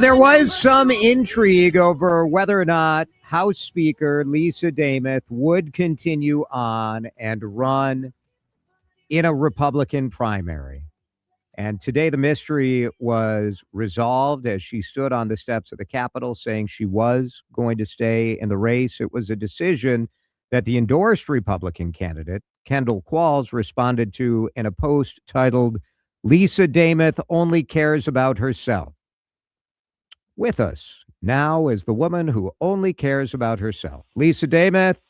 There was some intrigue over whether or not House Speaker Lisa Demuth would continue on and run in a Republican primary. And today the mystery was resolved as she stood on the steps of the Capitol saying she was going to stay in the race. It was a decision that the endorsed Republican candidate, Kendall Qualls, responded to in a post titled, "Lisa Demuth only cares about herself." With us now is the woman who only cares about herself. Lisa Demuth,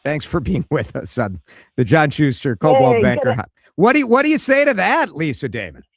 thanks for being with us on the John Schuster Coldwell Banker Hot. What do you say to that, Lisa Demuth?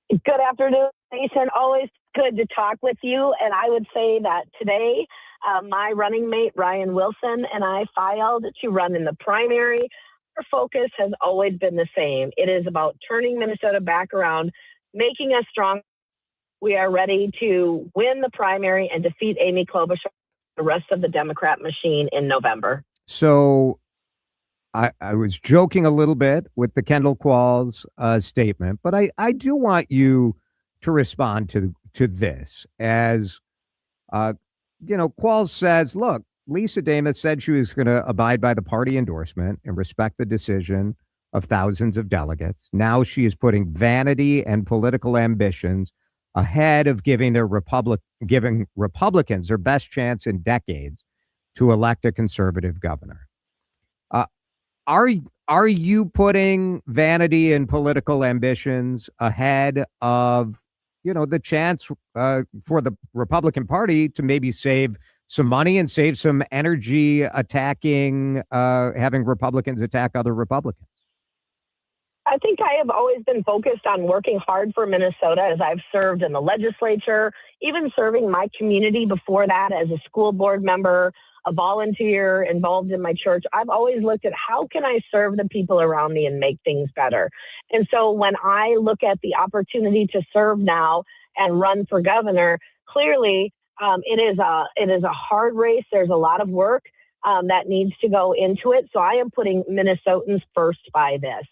Good afternoon, Jason. Always good to talk with you. And I would say that today, my running mate, Ryan Wilson, and I filed to run in the primary. Our focus has always been the same. It is about turning Minnesota back around, making us strong. We are ready to win the primary and defeat Amy Klobuchar, the rest of the Democrat machine in November. So I was joking a little bit with the Kendall Qualls statement, but I do want you to respond to this as, Qualls says, look, Lisa Demuth said she was going to abide by the party endorsement and respect the decision of thousands of delegates. Now she is putting vanity and political ambitions ahead of giving Republicans their best chance in decades to elect a conservative governor. Are you putting vanity and political ambitions ahead of, the chance for the Republican Party to maybe save some money and save some energy attacking, having Republicans attack other Republicans? I think I have always been focused on working hard for Minnesota as I've served in the legislature, even serving my community before that as a school board member, a volunteer involved in my church. I've always looked at how can I serve the people around me and make things better. And so when I look at the opportunity to serve now and run for governor, clearly it is a hard race. There's a lot of work that needs to go into it. So I am putting Minnesotans first by this.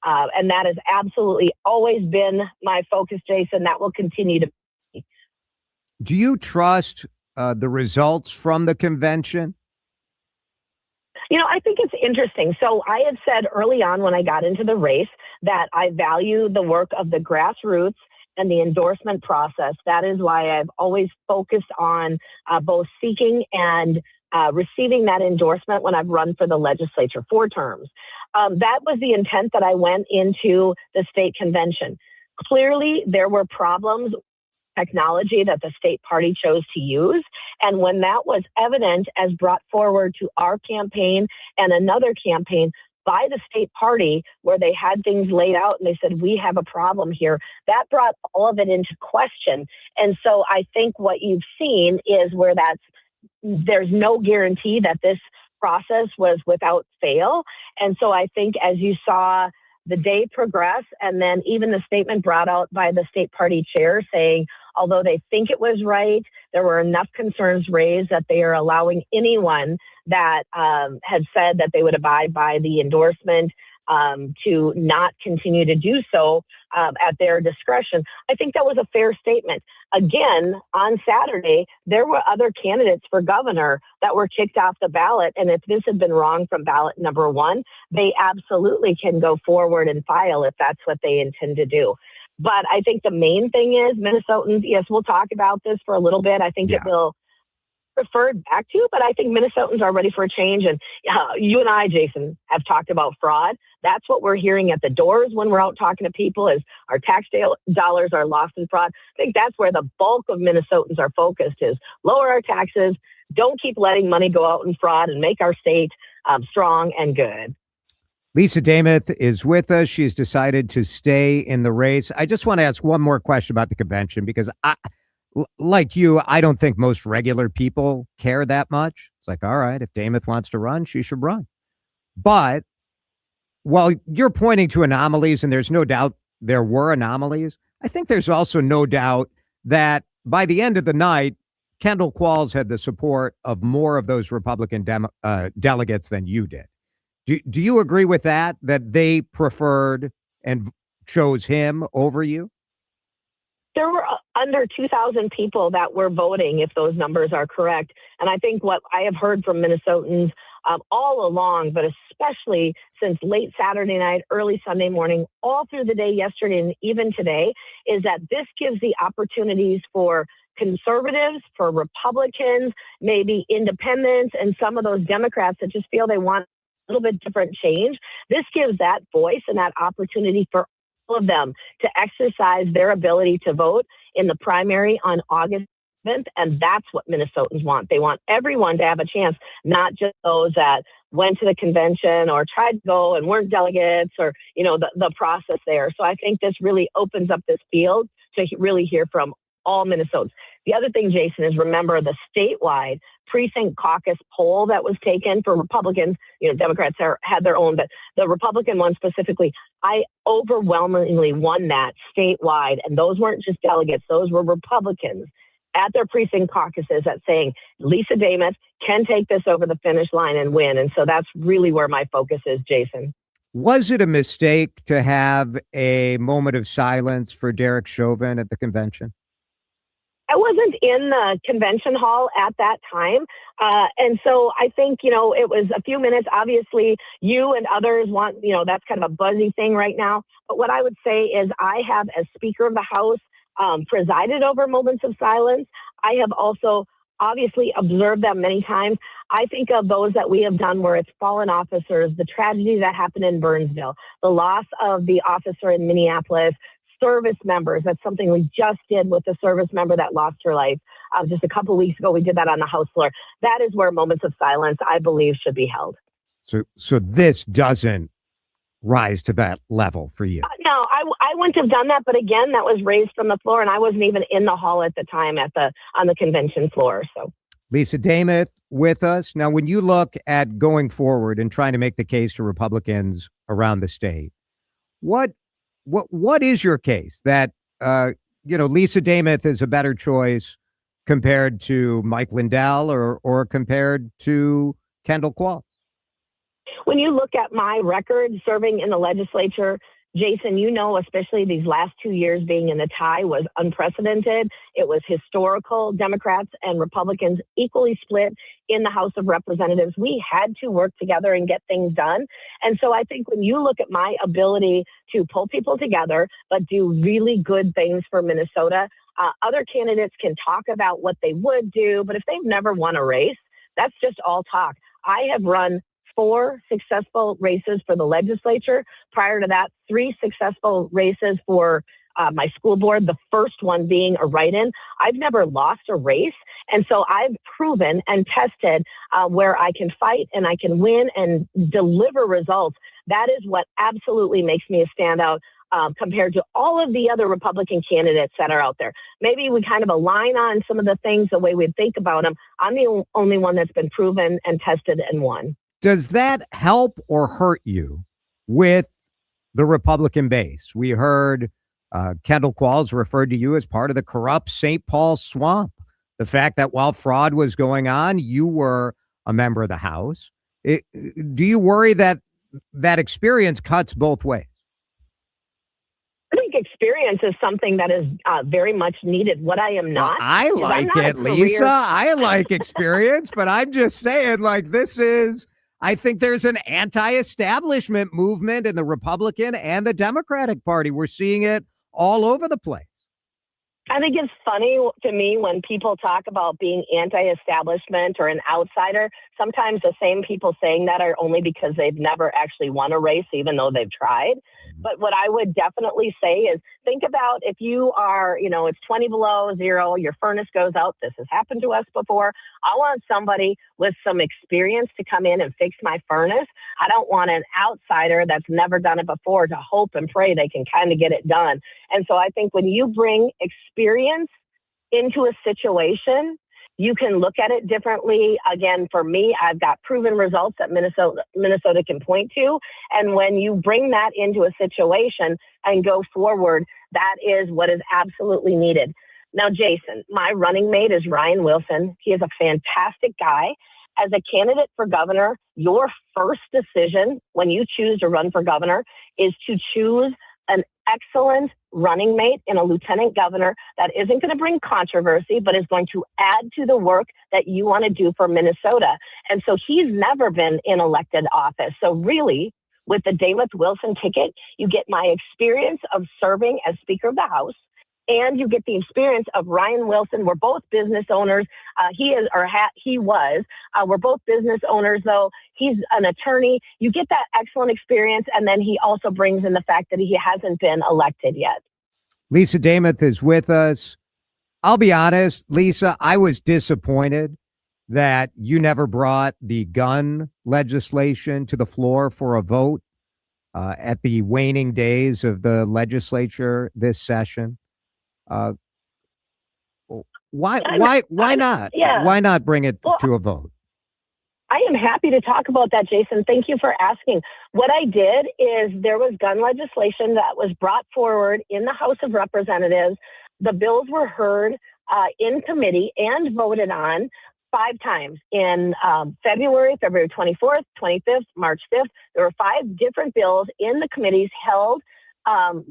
And that has absolutely always been my focus, Jason. That will continue to be. Do you trust the results from the convention? I think it's interesting. So I had said early on when I got into the race that I value the work of the grassroots and the endorsement process. That is why I've always focused on both seeking and receiving that endorsement when I've run for the legislature 4 terms. That was the intent that I went into the state convention. Clearly, there were problems with technology that the state party chose to use. And when that was evident as brought forward to our campaign and another campaign by the state party where they had things laid out and they said, we have a problem here, that brought all of it into question. And so I think what you've seen is where there's no guarantee that this process was without fail. And so I think as you saw the day progress, and then even the statement brought out by the state party chair saying, although they think it was right, there were enough concerns raised that they are allowing anyone that had said that they would abide by the endorsement to not continue to do so at their discretion. I think that was a fair statement. Again, on Saturday, there were other candidates for governor that were kicked off the ballot. And if this had been wrong from ballot number 1, they absolutely can go forward and file if that's what they intend to do. But I think the main thing is Minnesotans, yes, we'll talk about this for a little bit. I think it will referred back to, but I think Minnesotans are ready for a change. And you and I, Jason, have talked about fraud. That's what we're hearing at the doors when we're out talking to people is our tax dollars are lost in fraud. I think that's where the bulk of Minnesotans are focused is lower our taxes, don't keep letting money go out in fraud and make our state strong and good. Lisa Demuth is with us. She's decided to stay in the race. I just want to ask one more question about the convention because like you, I don't think most regular people care that much. It's like, all right, if Demuth wants to run, she should run. But while you're pointing to anomalies, and there's no doubt there were anomalies, I think there's also no doubt that by the end of the night, Kendall Qualls had the support of more of those Republican delegates than you did. Do you agree with that they preferred and chose him over you? There were under 2,000 people that were voting, if those numbers are correct. And I think what I have heard from Minnesotans all along, but especially since late Saturday night, early Sunday morning, all through the day yesterday and even today, is that this gives the opportunities for conservatives, for Republicans, maybe independents, and some of those Democrats that just feel they want a little bit different change. This gives that voice and that opportunity for all of them to exercise their ability to vote in the primary on August 7th. And that's what Minnesotans want. They want everyone to have a chance, not just those that went to the convention or tried to go and weren't delegates, or, the process there. So I think this really opens up this field to really hear from all Minnesotans. The other thing, Jason, is remember the statewide precinct caucus poll that was taken for Republicans. Democrats had their own, but the Republican one specifically, I overwhelmingly won that statewide. And those weren't just delegates. Those were Republicans at their precinct caucuses that saying Lisa Demuth can take this over the finish line and win. And so that's really where my focus is, Jason. Was it a mistake to have a moment of silence for Derek Chauvin at the convention? I wasn't in the convention hall at that time. And so I think, it was a few minutes. Obviously, you and others want, that's kind of a buzzy thing right now. But what I would say is I have, as Speaker of the House, presided over moments of silence. I have also obviously observed them many times. I think of those that we have done where it's fallen officers, the tragedy that happened in Burnsville, the loss of the officer in Minneapolis, service members. That's something we just did with the service member that lost her life just a couple of weeks ago. We did that on the House floor. That is where moments of silence, I believe, should be held. So this doesn't rise to that level for you? No, I wouldn't have done that. But again, that was raised from the floor, and I wasn't even in the hall at the time on the convention floor. So, Lisa Demuth with us. Now, when you look at going forward and trying to make the case to Republicans around the state, what is your case that, Lisa Demuth is a better choice compared to Mike Lindell or compared to Kendall Qualls? When you look at my record serving in the legislature, Jason, especially these last 2 years being in the tie was unprecedented. It was historical. Democrats and Republicans equally split in the House of Representatives. We had to work together and get things done. And so I think when you look at my ability to pull people together, but do really good things for Minnesota, other candidates can talk about what they would do, but if they've never won a race, that's just all talk. I have run 4 successful races for the legislature. Prior to that, 3 successful races for my school board, the first one being a write-in. I've never lost a race. And so I've proven and tested where I can fight and I can win and deliver results. That is what absolutely makes me a standout compared to all of the other Republican candidates that are out there. Maybe we kind of align on some of the things, the way we think about them. I'm the only one that's been proven and tested and won. Does that help or hurt you with the Republican base? We heard Kendall Qualls referred to you as part of the corrupt St. Paul swamp. The fact that while fraud was going on, you were a member of the House. Do you worry that experience cuts both ways? I think experience is something that is very much needed. What I am not. Well, I like it, Lisa. I like experience, but I'm just saying, I think there's an anti-establishment movement in the Republican and the Democratic Party. We're seeing it all over the place. I think it's funny to me when people talk about being anti-establishment or an outsider. Sometimes the same people saying that are only because they've never actually won a race, even though they've tried. But what I would definitely say is think about if you are, it's 20 below zero, your furnace goes out. This has happened to us before. I want somebody with some experience to come in and fix my furnace. I don't want an outsider that's never done it before to hope and pray they can kind of get it done. And so I think when you bring experience into a situation, you can look at it differently. Again, for me, I've got proven results that Minnesota can point to. And when you bring that into a situation and go forward, that is what is absolutely needed. Now, Jason, my running mate is Ryan Wilson. He is a fantastic guy. As a candidate for governor, your first decision when you choose to run for governor is to choose an excellent running mate in a lieutenant governor that isn't going to bring controversy, but is going to add to the work that you want to do for Minnesota. And so he's never been in elected office. So really, with the Demuth-Wilson ticket, you get my experience of serving as Speaker of the House, and you get the experience of Ryan Wilson. We're both business owners. He was. We're both business owners, though. He's an attorney. You get that excellent experience, and then he also brings in the fact that he hasn't been elected yet. Lisa Demuth is with us. I'll be honest, Lisa, I was disappointed that you never brought the gun legislation to the floor for a vote at the waning days of the legislature this session. Why not? Yeah. Why not bring it to a vote? I am happy to talk about that, Jason. Thank you for asking. What I did is there was gun legislation that was brought forward in the House of Representatives. The bills were heard in committee and voted on 5 times in February 24th, 25th, March 5th. There were 5 different bills in the committees held,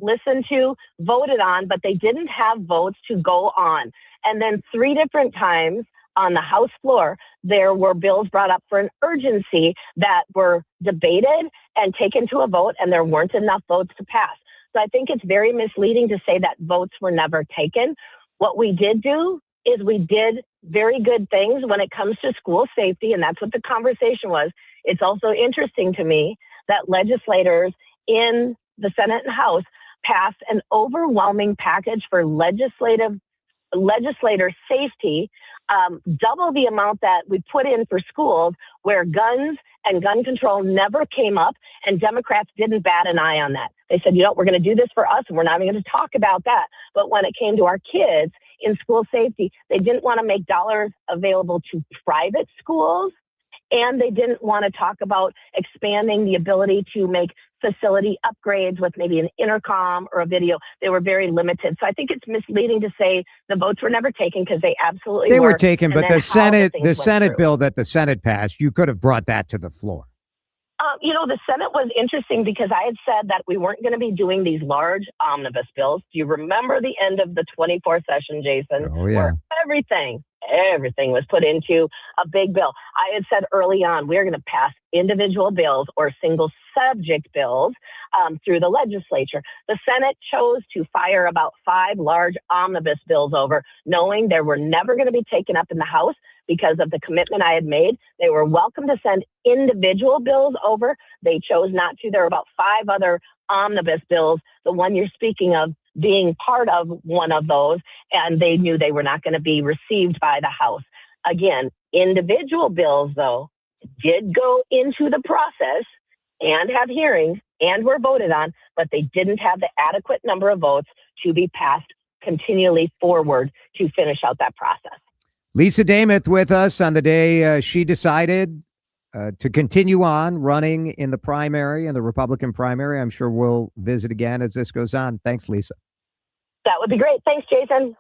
listened to, voted on, but they didn't have votes to go on. And then 3 different times on the House floor, there were bills brought up for an urgency that were debated and taken to a vote, and there weren't enough votes to pass. So I think it's very misleading to say that votes were never taken. What we did do is we did very good things when it comes to school safety, and that's what the conversation was. It's also interesting to me that legislators in the Senate and House passed an overwhelming package for legislator safety, double the amount that we put in for schools, where guns and gun control never came up, and Democrats didn't bat an eye on that. They said, we're going to do this for us, and we're not even going to talk about that. But when it came to our kids in school safety, they didn't want to make dollars available to private schools, and they didn't want to talk about expanding the ability to make facility upgrades with maybe an intercom or a video. They were very limited. So I think it's misleading to say the votes were never taken, because they absolutely were taken. But the Senate bill that the Senate passed, you could have brought that to the floor. The Senate was interesting because I had said that we weren't going to be doing these large omnibus bills. Do you remember the end of the 24 session, Jason? Oh, yeah. Where everything was put into a big bill. I had said early on, we're going to pass individual bills or single subject bills through the legislature. The Senate chose to fire about 5 large omnibus bills over, knowing they were never going to be taken up in the House because of the commitment I had made. They were welcome to send individual bills over. They chose not to. There are about 5 other omnibus bills, the one you're speaking of being part of one of those, and they knew they were not going to be received by the House. Again, individual bills, though, did go into the process and have hearings and were voted on, but they didn't have the adequate number of votes to be passed continually forward to finish out that process. Lisa Demuth with us on the day she decided to continue on running in the primary, in the Republican primary. I'm sure we'll visit again as this goes on. Thanks, Lisa. That would be great. Thanks, Jason.